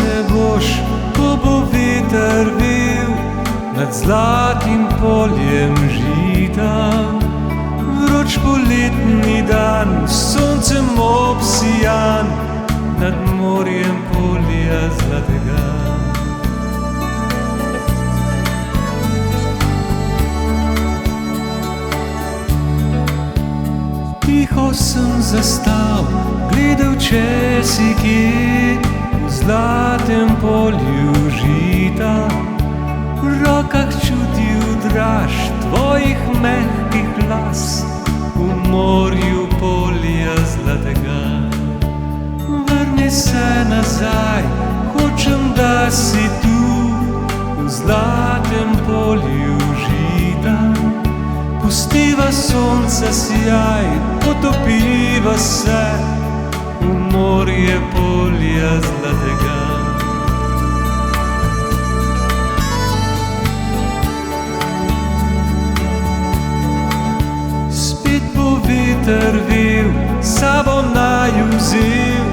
se boš, ko bo veter vil nad zlatim poljem žita. Vroč poletni dan, soncem obsijan nad morjem polja zlatega. Tiho sem zastal, gledal, če si kje v zlatem polju žita. V rokah čutil draž tvojih mehkih las v morju polja zlatega. Vrni se nazaj, hočem, da si tu v zlatem polju žita. Pustiva sonca sijaj, potopiva se v morje polja zlatega. Spet bo veter vil, sabo naju vzel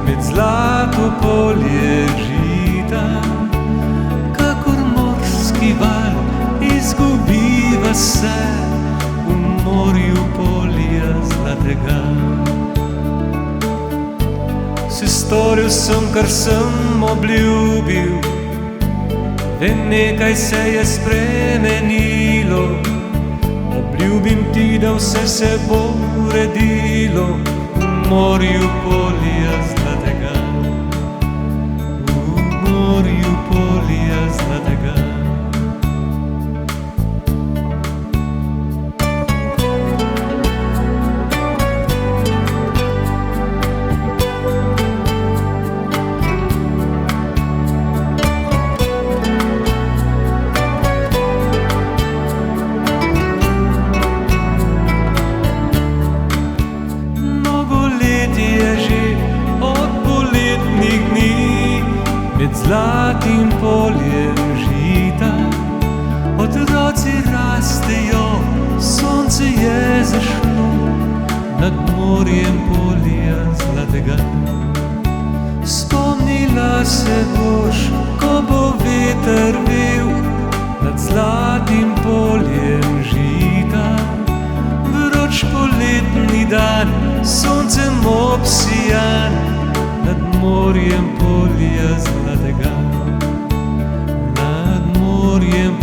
med zlato polje žita. Kakor morski val izgubiva se v morju polja zlatega. Se storil sem, kar sem obljubil, vem, nekaj se je spremenilo. Obljubim ti, da vse se bo uredilo v morju polja zlatega. V morju polja zlatega. Med zlatim poljem žita otroci rastejo, sonce je zašlo nad morjem polja zlatega. Spomnila se boš, ko bo veter vil nad zlatim poljem žita. Vroč poletni dan, soncem obsijan nad morjem polja zlatega. Nad morjem